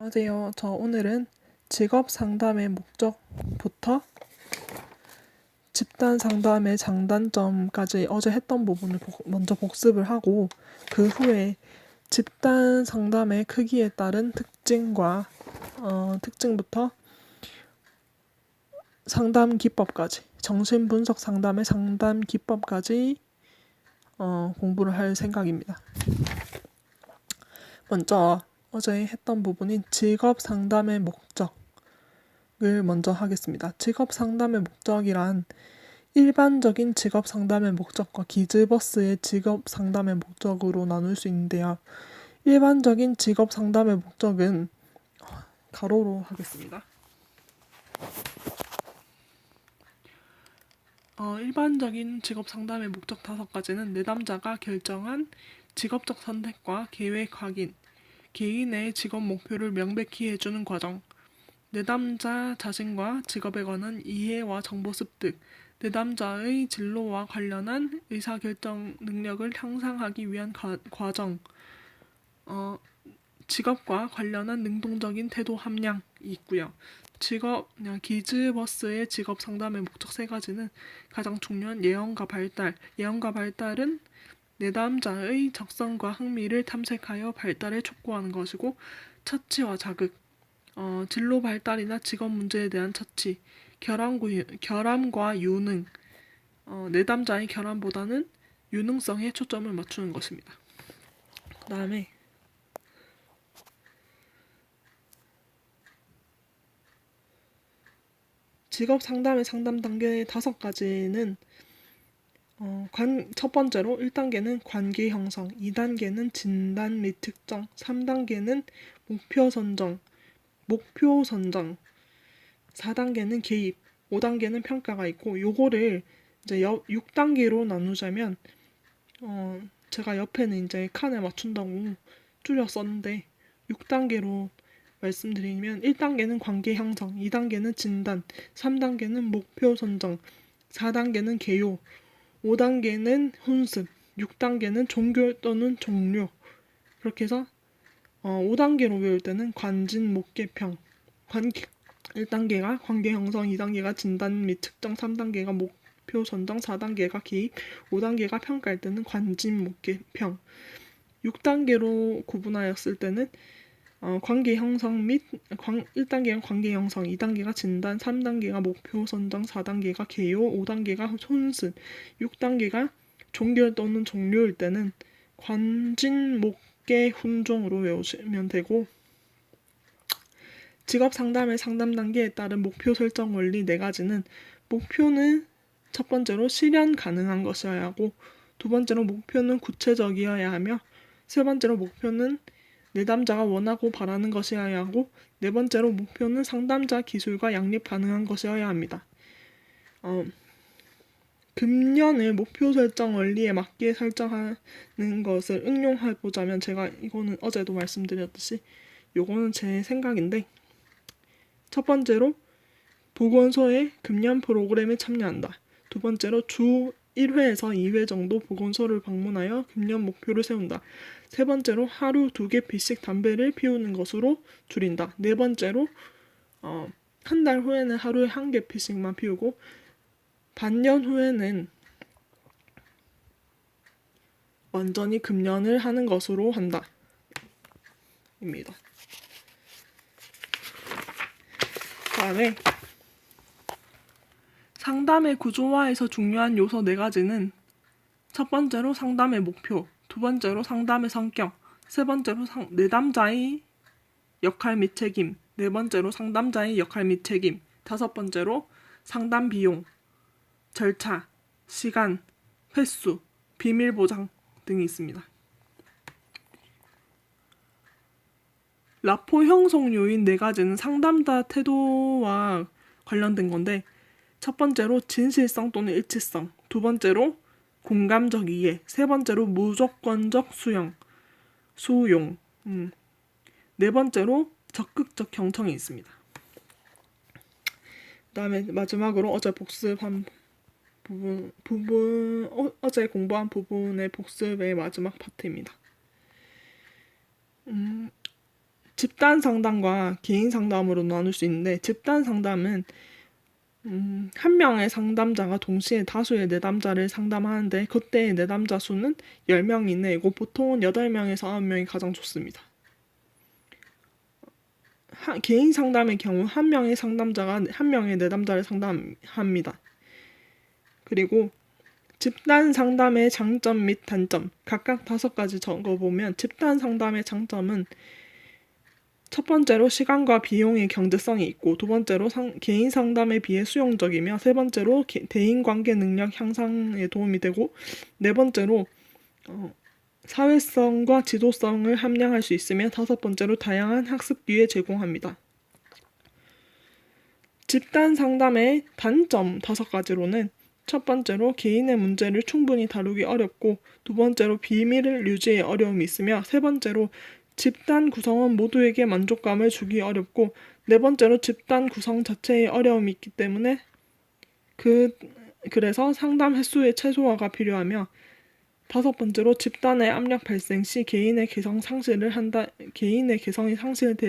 안녕하세요. 저 오늘은 직업 상담의 목적부터 집단 상담의 장단점까지 어제 했던 부분을 먼저 복습을 하고, 그 후에 집단 상담의 크기에 따른 특징부터 상담 기법까지, 정신분석 상담의 상담 기법까지 공부를 할 생각입니다. 먼저 어제 했던 부분인 직업 상담의 목적을 먼저 하겠습니다. 직업 상담의 목적이란 일반적인 직업 상담의 목적과 기즈버스의 직업 상담의 목적으로 나눌 수 있는데요. 일반적인 직업 상담의 목적은 가로로 하겠습니다. 일반적인 직업 상담의 목적 5가지는 내담자가 결정한 직업적 선택과 계획 확인, 개인의 직업 목표를 명백히 해주는 과정, 내담자 자신과 직업에 관한 이해와 정보 습득, 내담자의 진로와 관련한 의사결정 능력을 향상하기 위한 과정, 직업과 관련한 능동적인 태도 함량이 있고요. 기즈버스의 직업 상담의 목적 3가지는 가장 중요한 예언과 발달. 예언과 발달은 내담자의 적성과 흥미를 탐색하여 발달에 촉구하는 것이고, 처치와 자극, 진로 발달이나 직업 문제에 대한 처치, 결함과 유능, 내담자의 결함보다는 유능성에 초점을 맞추는 것입니다. 그 다음에 직업 상담의 상담 단계 5가지는 첫 번째로 1단계는 관계 형성, 2단계는 진단 및 특정, 3단계는 목표 선정, 4단계는 개입, 5단계는 평가가 있고, 요거를 이제 6단계로 나누자면 제가 옆에는 이제 칸에 맞춘다고 줄여 썼는데, 6단계로 말씀드리면 1단계는 관계 형성, 2단계는 진단, 3단계는 목표 선정, 4단계는 개요, 5단계는 훈습, 6단계는 종교 또는 종료. 그렇게 해서 5단계로 배울 때는 관진, 목계평, 1단계가 관계 형성, 2단계가 진단 및 특정, 3단계가 목표 선정, 4단계가 개입, 5단계가 평가할 때는 관진, 목계평. 6단계로 구분하였을 때는 관계 형성 및 1단계가 관계 형성, 2단계가 진단, 3단계가 목표 선정, 4단계가 개요, 5단계가 혼습, 6단계가 종결 또는 종료일 때는 관진, 목계, 훈종으로 외우시면 되고, 직업 상담의 상담 단계에 따른 목표 설정 원리 4가지는, 목표는 첫 번째로 실현 가능한 것이어야 하고, 두 번째로 목표는 구체적이어야 하며, 세 번째로 목표는 내담자가 원하고 바라는 것이어야 하고, 네 번째로 목표는 상담자 기술과 양립 가능한 것이어야 합니다. 금년을 목표 설정 원리에 맞게 설정하는 것을 응용해보자면, 제가 이거는 어제도 말씀드렸듯이 요거는 제 생각인데, 첫 번째로 보건소의 금년 프로그램에 참여한다. 두 번째로 주 1회에서 2회 정도 보건소를 방문하여 금년 목표를 세운다. 세 번째로 하루 2개 피씩 담배를 피우는 것으로 줄인다. 네 번째로 한 달 후에는 하루에 1개 피씩만 피우고, 반년 후에는 완전히 금연을 하는 것으로 한다. 입니다. 다음에 상담의 구조화에서 중요한 요소 4가지는, 첫 번째로 상담의 목표, 두 번째로 상담의 성격, 세 번째로 내담자의 역할 및 책임, 네 번째로 상담자의 역할 및 책임, 다섯 번째로 상담 비용, 절차, 시간, 횟수, 비밀 보장 등이 있습니다. 라포 형성 요인 4가지는 상담자 태도와 관련된 건데, 첫 번째로 진실성 또는 일치성, 두 번째로 공감적 이해, 세 번째로 무조건적 수용, 네 번째로 적극적 경청이 있습니다. 그 다음에 마지막으로 어제 복습한 어제 공부한 부분의 복습의 마지막 파트입니다. 집단 상담과 개인 상담으로 나눌 수 있는데, 집단 상담은 한 명의 상담자가 동시에 다수의 내담자를 상담하는데, 그때의 내담자 수는 10명 이내이고 보통은 8명에서 9명이 가장 좋습니다. 개인 상담의 경우 한 명의 상담자가 한 명의 내담자를 상담합니다. 그리고 집단 상담의 장점 및 단점 각각 5가지 적어보면, 집단 상담의 장점은 첫 번째로 시간과 비용의 경제성이 있고, 두 번째로 개인 상담에 비해 수용적이며, 세 번째로 대인관계 능력 향상에 도움이 되고, 네 번째로 사회성과 지도성을 함량할 수 있으며, 다섯 번째로 다양한 학습 기회 제공합니다. 집단 상담의 단점 5가지로는 첫 번째로 개인의 문제를 충분히 다루기 어렵고, 두 번째로 비밀을 유지에 어려움이 있으며, 세 번째로 집단 구성원 모두에게 만족감을 주기 어렵고, 네 번째로 집단 구성 자체에 어려움이 있기 때문에 그래서 상담 횟수의 최소화가 필요하며, 다섯 번째로 집단의 압력 발생 시 개인의 개성이 상실될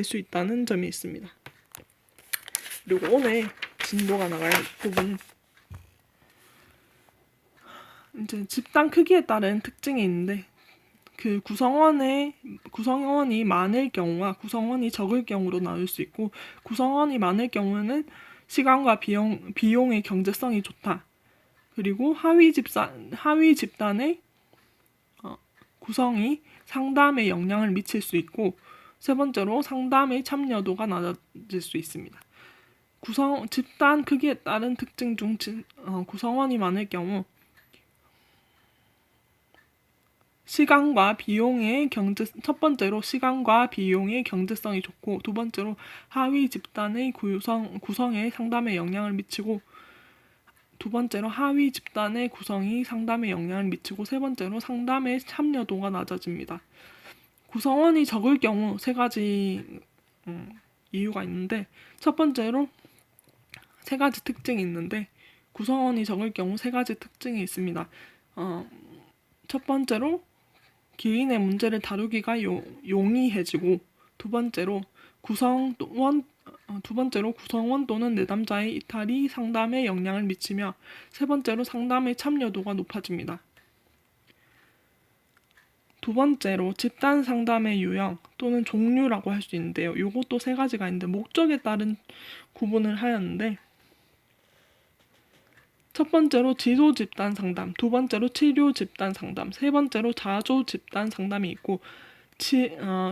수 있다는 점이 있습니다. 그리고 오늘 진도가 나갈 부분, 이제 집단 크기에 따른 특징이 있는데, 그 구성원이 많을 경우와 구성원이 적을 경우로 나눌 수 있고, 구성원이 많을 경우는 시간과 비용의 경제성이 좋다. 그리고 하위 집단의 구성이 상담에 영향을 미칠 수 있고, 세 번째로 상담의 참여도가 낮아질 수 있습니다. 집단 크기에 따른 특징 중 구성원이 많을 경우 첫 번째로 시간과 비용의 경제성이 좋고, 두 번째로 하위 집단의 구성에 상담에 영향을 미치고, 세 번째로 상담의 참여도가 낮아집니다. 구성원이 적을 경우 3가지 이유가 있는데, 첫 번째로 3가지 특징이 있는데, 구성원이 적을 경우 3가지 특징이 있습니다. 첫 번째로 개인의 문제를 다루기가 용이해지고, 두 번째로 구성원 또는 내담자의 이탈이 상담에 영향을 미치며, 세 번째로 상담의 참여도가 높아집니다. 두 번째로 집단 상담의 유형 또는 종류라고 할 수 있는데요. 요것도 3가지가 있는데, 목적에 따른 구분을 하였는데, 첫 번째로 지도 집단 상담, 두 번째로 치료 집단 상담, 세 번째로 자조 집단 상담이 있고,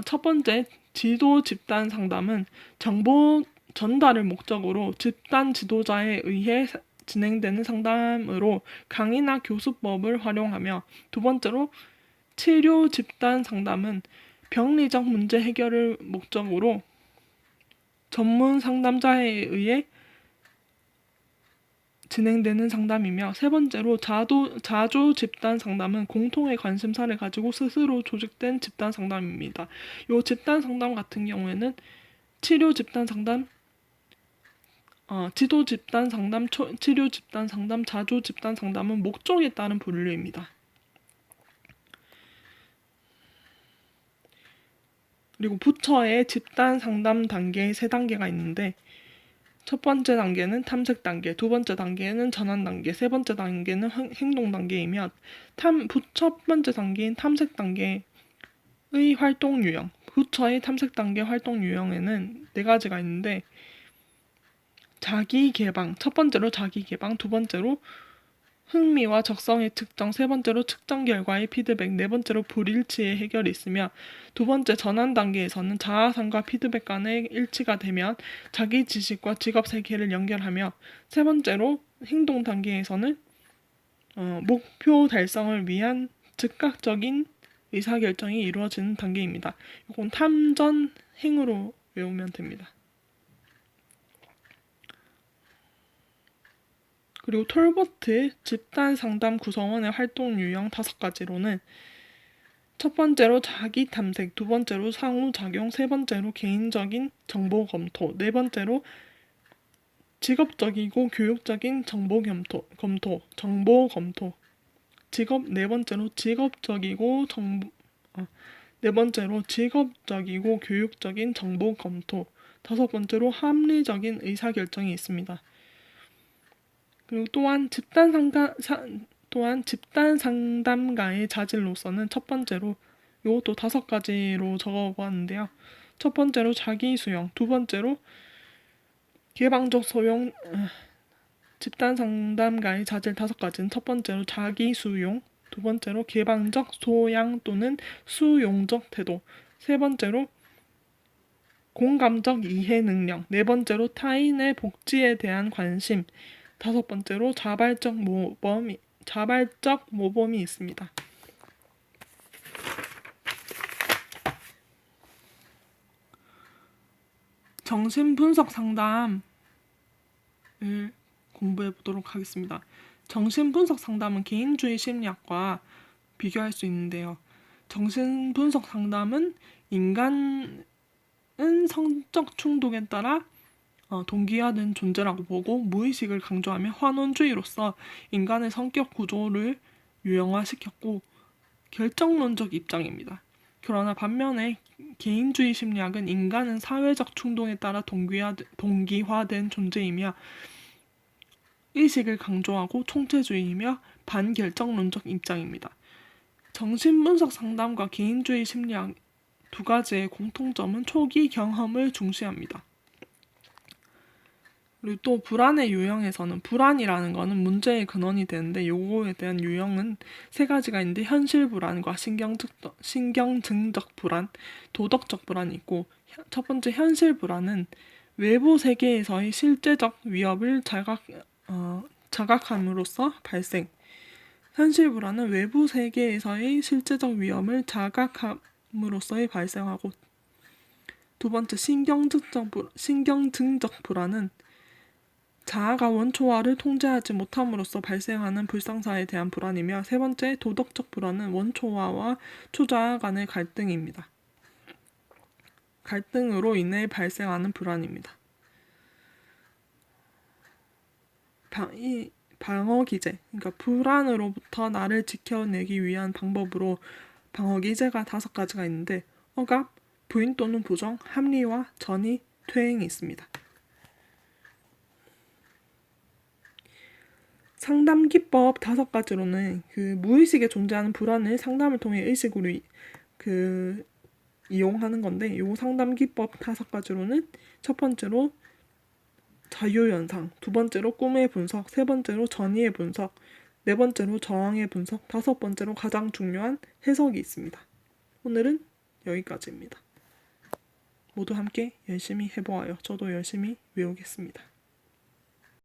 첫 번째 지도 집단 상담은 정보 전달을 목적으로 집단 지도자에 의해 진행되는 상담으로 강의나 교수법을 활용하며, 두 번째로 치료 집단 상담은 병리적 문제 해결을 목적으로 전문 상담자에 의해 진행되는 상담이며, 세 번째로 자조 집단 상담은 공통의 관심사를 가지고 스스로 조직된 집단 상담입니다. 이 집단 상담 같은 경우에는 치료 집단 상담, 지도 집단 상담, 치료 집단 상담, 자조 집단 상담은 목적에 따른 분류입니다. 그리고 부처의 집단 상담 단계의 3단계가 있는데, 첫 번째 단계는 탐색 단계, 두 번째 단계는 전환 단계, 세 번째 단계는 행동 단계이며, 첫 번째 단계인 탐색 단계의 활동 유형, 부처의 탐색 단계 활동 유형에는 4가지가 있는데, 자기 개방, 첫 번째로 자기 개방, 두 번째로 흥미와 적성의 측정, 세 번째로 측정 결과의 피드백, 네 번째로 불일치의 해결이 있으며, 두 번째 전환 단계에서는 자아상과 피드백 간의 일치가 되면 자기 지식과 직업 세계를 연결하며, 세 번째로 행동 단계에서는 목표 달성을 위한 즉각적인 의사결정이 이루어지는 단계입니다. 이건 탐전 행으로 외우면 됩니다. 그리고 톨버트 집단 상담 구성원의 활동 유형 5가지로는 첫 번째로 자기 탐색, 두 번째로 상호작용, 세 번째로 개인적인 정보 검토, 네 번째로 직업적이고 교육적인 정보 검토, 네 번째로 네 번째로 직업적이고 교육적인 정보 검토. 다섯 번째로 합리적인 의사결정이 있습니다. 그리고 또한 집단 상담가의 자질로서는 첫 번째로 이것도 5가지로 적어보았는데요. 첫 번째로 자기 수용, 두 번째로 개방적 소용, 집단 상담가의 자질 5가지는 첫 번째로 자기 수용, 두 번째로 개방적 소양 또는 수용적 태도, 세 번째로 공감적 이해 능력, 네 번째로 타인의 복지에 대한 관심, 다섯 번째로 자발적 모범이 있습니다. 정신분석 상담을 공부해 보도록 하겠습니다. 정신분석 상담은 개인주의 심리학과 비교할 수 있는데요. 정신분석 상담은 인간은 성적 충동에 따라 동기화된 존재라고 보고 무의식을 강조하며 환원주의로서 인간의 성격 구조를 유형화시켰고 결정론적 입장입니다. 그러나 반면에 개인주의 심리학은 인간은 사회적 충동에 따라 동기화된 존재이며 의식을 강조하고 총체주의이며 반결정론적 입장입니다. 정신분석 상담과 개인주의 심리학 두 가지의 공통점은 초기 경험을 중시합니다. 그리고 또 불안의 유형에서는 불안이라는 거는 문제의 근원이 되는데 요거에 대한 유형은 3가지가 있는데 현실 불안과 신경증적 불안, 도덕적 불안이 있고 첫 번째 현실 불안은 외부 세계에서의 실제적 위협을 자각함으로써 발생. 현실 불안은 외부 세계에서의 실제적 위험을 자각함으로써 발생하고 두 번째 신경증적 불안은 자아가 원초와를 통제하지 못함으로써 발생하는 불상사에 대한 불안이며 세 번째 도덕적 불안은 원초와와 초자아 간의 갈등입니다. 갈등으로 인해 발생하는 불안입니다. 방어 기제, 그러니까 불안으로부터 나를 지켜내기 위한 방법으로 방어 기제가 5가지가 있는데 억압, 부인 또는 부정, 합리화, 전이, 퇴행이 있습니다. 상담 기법 5가지로는 무의식에 존재하는 불안을 상담을 통해 의식으로 이용하는 건데 요 상담 기법 5가지로는 첫 번째로 자유연상, 두 번째로 꿈의 분석, 세 번째로 전이의 분석, 네 번째로 저항의 분석, 5번째로 가장 중요한 해석이 있습니다. 오늘은 여기까지입니다. 모두 함께 열심히 해보아요. 저도 열심히 외우겠습니다.